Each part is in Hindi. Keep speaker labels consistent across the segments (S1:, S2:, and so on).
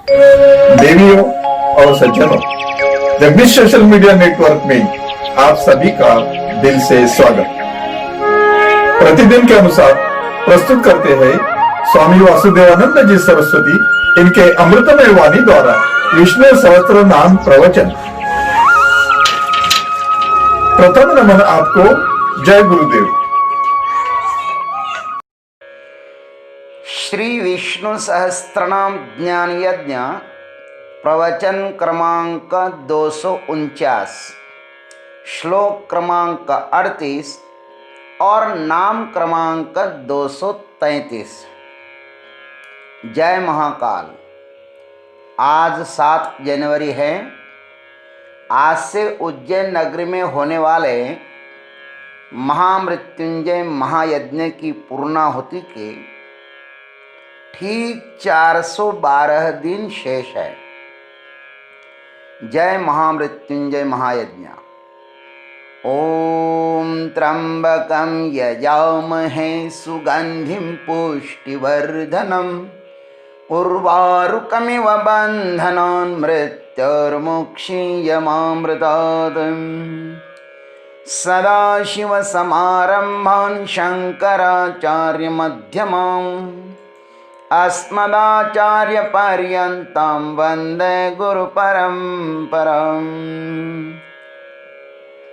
S1: देवियों और सज्जनों, जगदीश सोशल मीडिया नेटवर्क में आप सभी का दिल से स्वागत। प्रतिदिन के अनुसार प्रस्तुत करते हैं स्वामी वासुदेवानंद जी सरस्वती इनके अमृतमय वाणी द्वारा विष्णु सहस्त्र नाम प्रवचन। प्रथम नमन आपको। जय गुरुदेव।
S2: श्री विष्णु सहस्त्रनाम ज्ञान यज्ञ प्रवचन क्रमांक 249, श्लोक क्रमांक 38 और नाम क्रमांक 233। जय महाकाल। आज 7 जनवरी है। आज से उज्जैन नगरी में होने वाले महामृत्युंजय महायज्ञ की पूर्णाहुति के ठीक 412 दिन शेष है। जय महामृत्युंजय महायज्ञ। ओम त्र्यंबकं यजामहे सुगंधिं पुष्टिवर्धनम् उर्वारुकमिव बन्धनान् मृत्युर्मुक्षीयमामृतात्। सदाशिवसमारम्भान् शङ्कराचार्यमध्यमाम् अस्मदाचार्यपर्यन्तां वन्दे गुरुपरम्पराम्।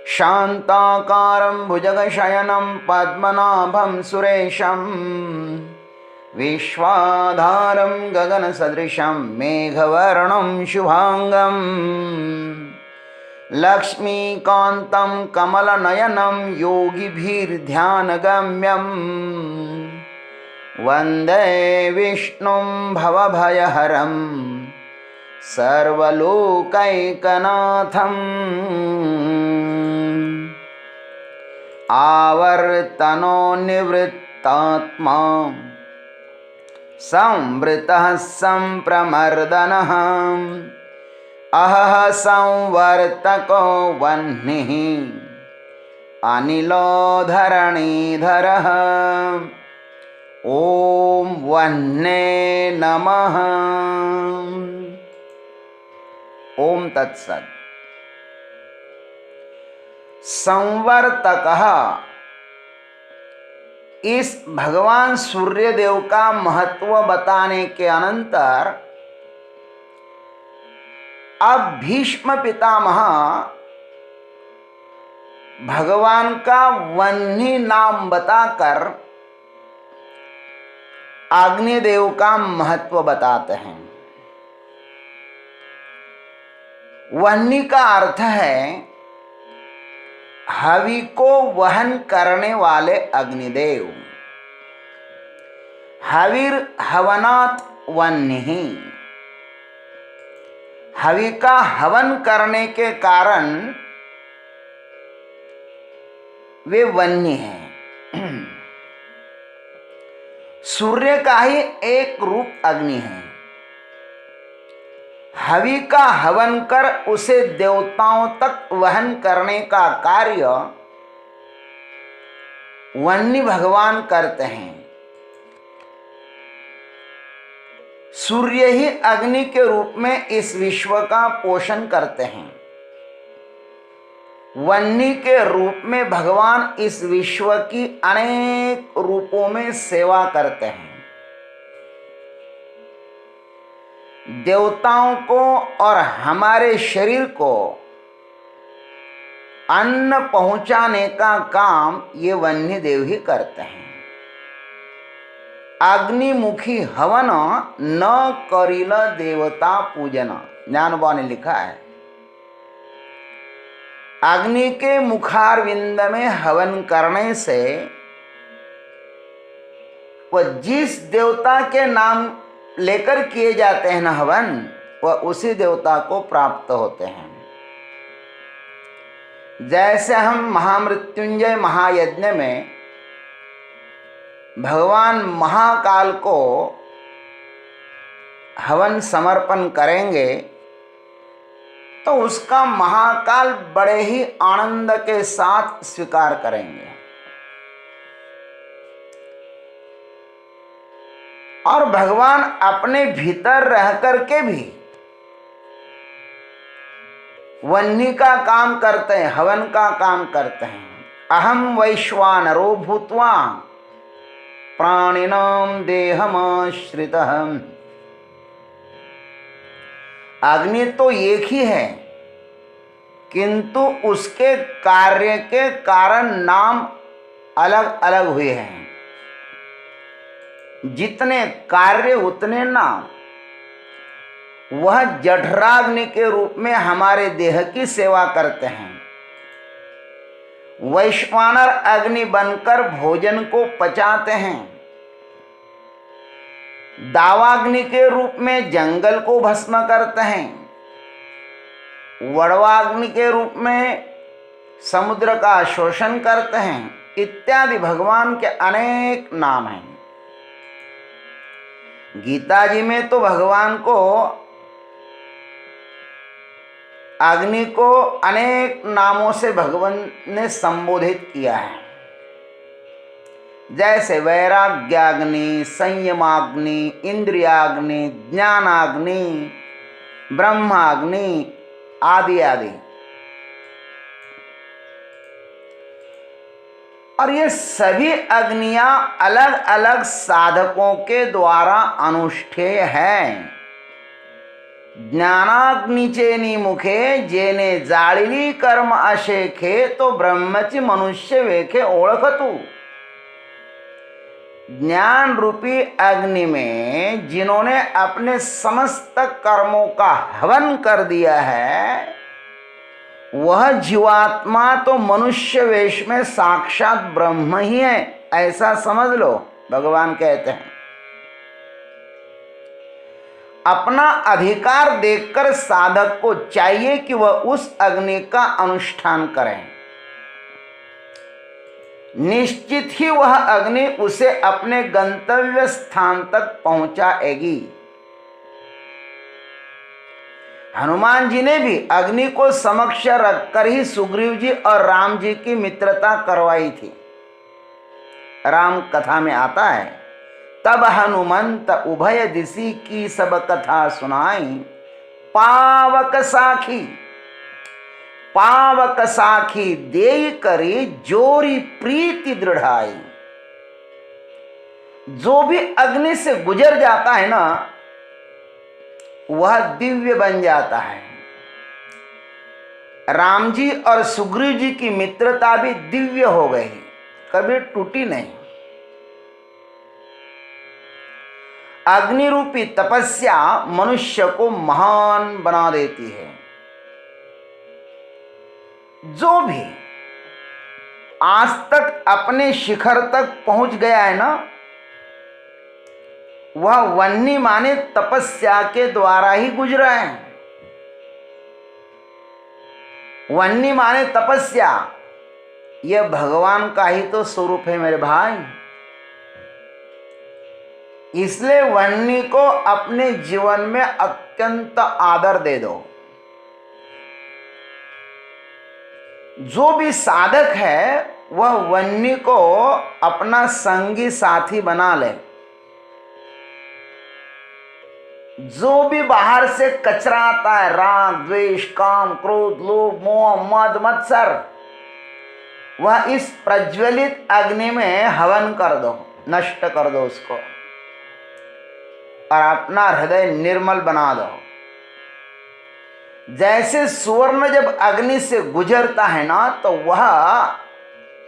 S2: शान्ताकारं भुजगशयनं पद्मनाभं सुरेशं विश्वाधारं गगनसदृशं मेघवर्णं शुभांगं लक्ष्मीकान्तं कमलनयनं योगिभिर्ध्यानगम्यं वन्दे विष्णुं भवभयहरं सर्वलोकैकनाथम्। आवर्तनो निवृत्तात्मा संवृतः संप्रमर्दनः अहः संवर्तको वह्निः अनिलो धरणीधरः। ओम वह्ने नमः। ओम तत्सत्। संवर्तकः, इस भगवान सूर्य देव का महत्व बताने के अनंतर अब भीष्म पितामह भगवान का वह्नि नाम बताकर अग्निदेव का महत्व बताते हैं। वह्नि का अर्थ है हवि को वहन करने वाले अग्निदेव। हविर हवनात् वह्निः, हवि का हवन करने के कारण वे वह्नि हैं। सूर्य का ही एक रूप अग्नि है। हवि का हवन कर उसे देवताओं तक वहन करने का कार्य वह्नि भगवान करते हैं। सूर्य ही अग्नि के रूप में इस विश्व का पोषण करते हैं। वह्नि के रूप में भगवान इस विश्व की अनेक रूपों में सेवा करते हैं। देवताओं को और हमारे शरीर को अन्न पहुंचाने का काम ये वह्नि देव ही करते हैं। अग्निमुखी हवन न करिल देवता पूजन, ज्ञानबा ने लिखा है। अग्नि के मुखारविंद में हवन करने से वह जिस देवता के नाम लेकर किए जाते हैं ना हवन, वह उसी देवता को प्राप्त होते हैं। जैसे हम महामृत्युंजय महायज्ञ में भगवान महाकाल को हवन समर्पण करेंगे तो उसका महाकाल बड़े ही आनंद के साथ स्वीकार करेंगे। और भगवान अपने भीतर रह करके भी वह्नि का काम करते हैं, हवन का काम करते हैं। अहम वैश्वानरो भूत्वा प्राणिनां देहमाश्रितः। अग्नि तो एक ही है, किंतु उसके कार्य के कारण नाम अलग अलग हुए हैं। जितने कार्य उतने नाम। वह जठराग्नि के रूप में हमारे देह की सेवा करते हैं। वैश्वानर अग्नि बनकर भोजन को पचाते हैं। दावाग्नि के रूप में जंगल को भस्म करते हैं। वड़वाग्नि के रूप में समुद्र का शोषण करते हैं। इत्यादि भगवान के अनेक नाम हैं। गीता जी में तो भगवान को, अग्नि को अनेक नामों से भगवान ने संबोधित किया है। जैसे वैराग्याग्नि, संयमाग्नि, इंद्रियाग्नि, ज्ञानाग्नि, ब्रह्माग्नि आदि आदि। और ये सभी अग्नियां अलग अलग साधकों के द्वारा अनुष्ठेय हैं। ज्ञानाग्नि चेनी मुखे जेने जाळिली कर्म अशेखे तो ब्रह्मची मनुष्य वेखे ओळखतु। ज्ञान रूपी अग्नि में जिन्होंने अपने समस्त कर्मों का हवन कर दिया है, वह जीवात्मा तो मनुष्य वेश में साक्षात ब्रह्म ही है, ऐसा समझ लो। भगवान कहते हैं अपना अधिकार देखकर साधक को चाहिए कि वह उस अग्नि का अनुष्ठान करें। निश्चित ही वह अग्नि उसे अपने गंतव्य स्थान तक पहुंचाएगी। हनुमान जी ने भी अग्नि को समक्ष रखकर ही सुग्रीव जी और राम जी की मित्रता करवाई थी। राम कथा में आता है, तब हनुमंत उभय दिशि की सब कथा सुनाई, पावक साखी पावक साखी देई करी जोरी प्रीति दृढ़ाई। जो भी अग्नि से गुजर जाता है ना, वह दिव्य बन जाता है। राम जी और सुग्रीव जी की मित्रता भी दिव्य हो गई, कभी टूटी नहीं। अग्नि रूपी तपस्या मनुष्य को महान बना देती है। जो भी आज तक अपने शिखर तक पहुंच गया है ना, वह वन्नी माने तपस्या के द्वारा ही गुजरा है। वन्नी माने तपस्या, यह भगवान का ही तो स्वरूप है मेरे भाई। इसलिए वन्नी को अपने जीवन में अत्यंत आदर दे दो। जो भी साधक है वह वन्नी को अपना संगी साथी बना ले। जो भी बाहर से कचरा आता है, राग, द्वेष, काम, क्रोध, लोभ, मोह, मद, मत्सर, वह इस प्रज्वलित अग्नि में हवन कर दो, नष्ट कर दो उसको, और अपना हृदय निर्मल बना दो। जैसे सुवर्ण जब अग्नि से गुजरता है ना, तो वह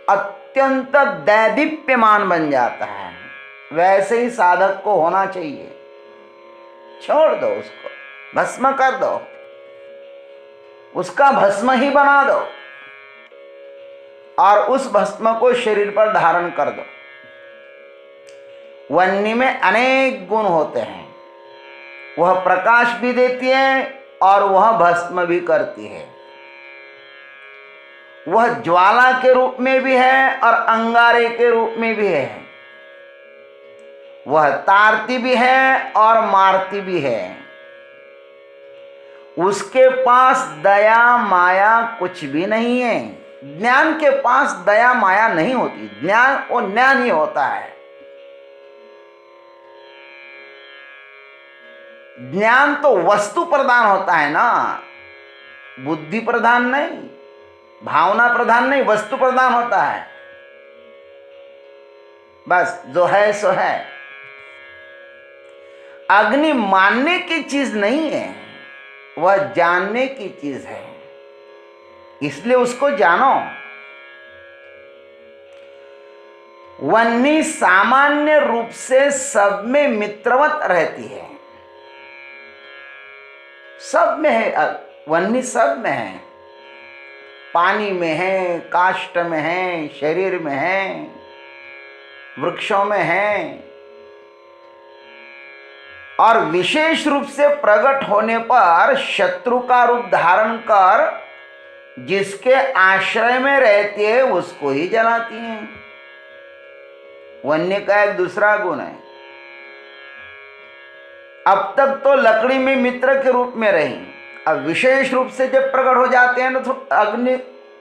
S2: अत्यंत दैदीप्यमान बन जाता है। वैसे ही साधक को होना चाहिए। छोड़ दो उसको, भस्म कर दो, उसका भस्म ही बना दो और उस भस्म को शरीर पर धारण कर दो। वन्नी में अनेक गुण होते हैं। वह प्रकाश भी देती है और वह भस्म भी करती है। वह ज्वाला के रूप में भी है और अंगारे के रूप में भी है। वह तारती भी है और मारती भी है। उसके पास दया माया कुछ भी नहीं है। ज्ञान के पास दया माया नहीं होती। ज्ञान और ज्ञान ही होता है। ज्ञान तो वस्तु प्रधान होता है ना, बुद्धि प्रधान नहीं, भावना प्रधान नहीं, वस्तु प्रधान होता है। बस जो है सो है। अग्नि मानने की चीज नहीं है, वह जानने की चीज है, इसलिए उसको जानो। वन्नी सामान्य रूप से सब में मित्रवत रहती है, सब में है, वन्नी सब में है, पानी में है, काष्ठ में है, शरीर में है, वृक्षों में है, और विशेष रूप से प्रकट होने पर शत्रु का रूप धारण कर जिसके आश्रय में रहती है उसको ही जलाती है। वन्य का एक दूसरा गुण है। अब तक तो लकड़ी में मित्र के रूप में रही, अब विशेष रूप से जब प्रकट हो जाते हैं ना तो अग्नि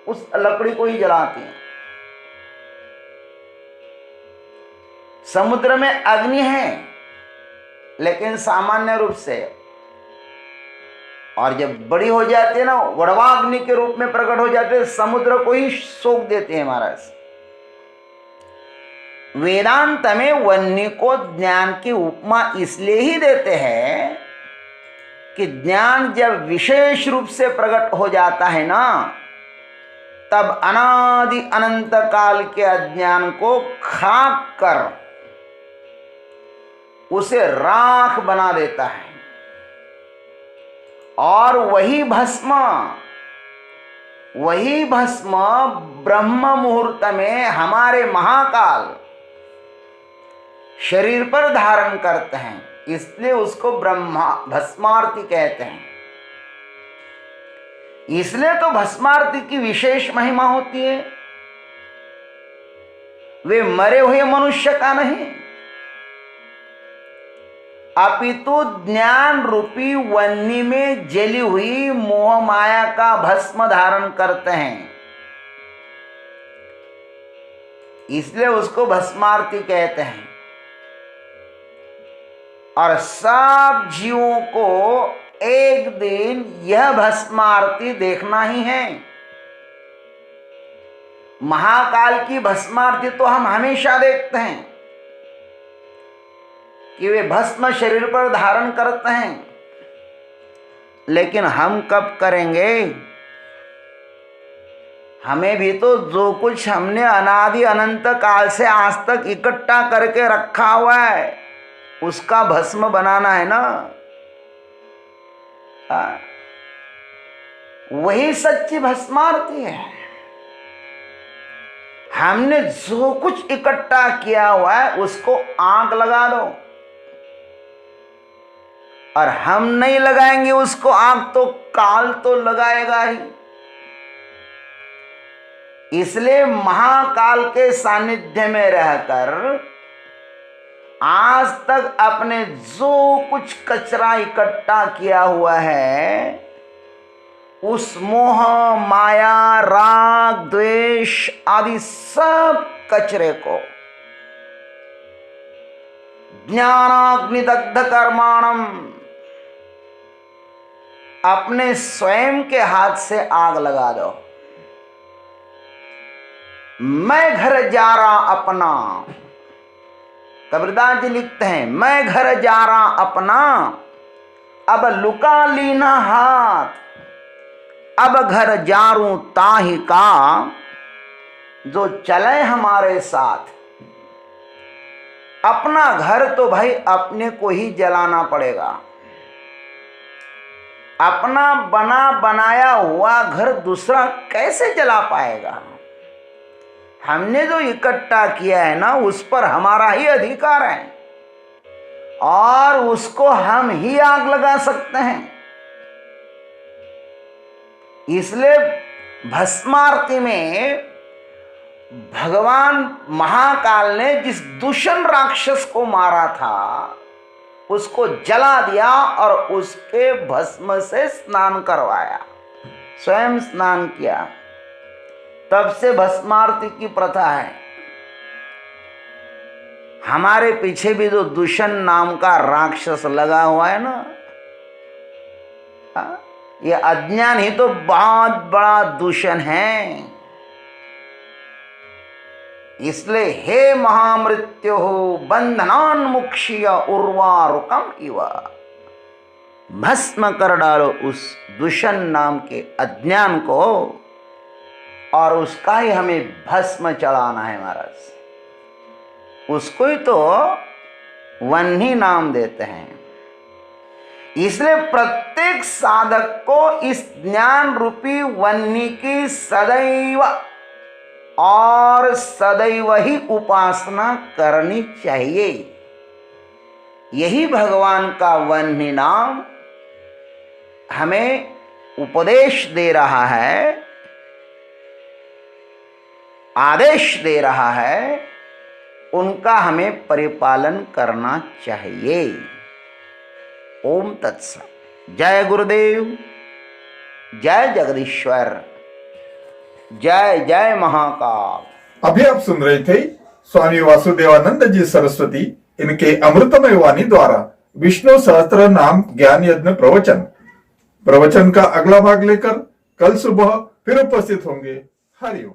S2: उस लकड़ी को ही जलाती है। समुद्र में अग्नि है लेकिन सामान्य रूप से, और जब बड़ी हो जाती है ना वड़वाग्नि के रूप में प्रकट हो जाते हैं, समुद्र को ही सोख देते हैं महाराज। वेदांत में वन्य को ज्ञान की उपमा इसलिए ही देते हैं कि ज्ञान जब विशेष रूप से प्रकट हो जाता है ना, तब अनादि अनंत काल के अज्ञान को खाक कर उसे राख बना देता है, और वही भस्म ब्रह्म मुहूर्त में हमारे महाकाल शरीर पर धारण करते हैं, इसलिए उसको भस्मार्ती कहते हैं। इसलिए तो भस्मार्ती की विशेष महिमा होती है। वे मरे हुए मनुष्य का नहीं, अपितु ज्ञान रूपी वन्नी में जली हुई मोह माया का भस्म धारण करते हैं, इसलिए उसको भस्मार्ती कहते हैं। और सब जीवों को एक दिन यह भस्मार्ती देखना ही है। महाकाल की भस्मार्ती तो हम हमेशा देखते हैं कि वे भस्म शरीर पर धारण करते हैं, लेकिन हम कब करेंगे? हमें भी तो जो कुछ हमने अनादि अनंत काल से आज तक इकट्ठा करके रखा हुआ है उसका भस्म बनाना है ना। वही सच्ची भस्मार्ती है। हमने जो कुछ इकट्ठा किया हुआ है उसको आग लगा दो, और हम नहीं लगाएंगे उसको आग तो काल तो लगाएगा ही। इसलिए महाकाल के सानिध्य में रहकर आज तक अपने जो कुछ कचरा इकट्ठा किया हुआ है उस मोह माया राग द्वेष आदि सब कचरे को ज्ञानाग्निदग्ध कर्माणम अपने स्वयं के हाथ से आग लगा दो। मैं घर जा रहा अपना, कबीरदास जी लिखते हैं, मैं घर जा रहा अपना, अब लुका लीना हाथ, अब घर जारूं ताही का, जो चले हमारे साथ। अपना घर तो भाई अपने को ही जलाना पड़ेगा। अपना बना बनाया हुआ घर दूसरा कैसे जला पाएगा? हमने जो इकट्ठा किया है ना उस पर हमारा ही अधिकार है, और उसको हम ही आग लगा सकते हैं। इसलिए भस्मार्ती में भगवान महाकाल ने जिस दूषण राक्षस को मारा था उसको जला दिया और उसके भस्म से स्नान करवाया, स्वयं स्नान किया। तब से भस्मार्ती की प्रथा है। हमारे पीछे भी जो दूषण नाम का राक्षस लगा हुआ है ना, ये अज्ञान ही तो बहुत बड़ा दूषण है। इसलिए हे महामृत्यु बंधनान्मुक्षीय उर्वारुकम इव, भस्म कर डालो उस दूषण नाम के अज्ञान को, और उसका ही हमें भस्म चढ़ाना है महाराज। उसको ही तो वन्ही नाम देते हैं। इसलिए प्रत्येक साधक को इस ज्ञान रूपी वन्ही की सदैव और सदैव ही उपासना करनी चाहिए। यही भगवान का वन्ही नाम हमें उपदेश दे रहा है, आदेश दे रहा है, उनका हमें परिपालन करना चाहिए। ओम तत्सत। जय गुरुदेव, जय जगदीश्वर, जय जय महाकाल।
S1: अभी आप सुन रहे थे स्वामी वासुदेवानंद जी सरस्वती इनके अमृतमय वाणी द्वारा विष्णु सहस्त्र नाम ज्ञान यज्ञ प्रवचन का अगला भाग लेकर कल सुबह फिर उपस्थित होंगे। हरिओम।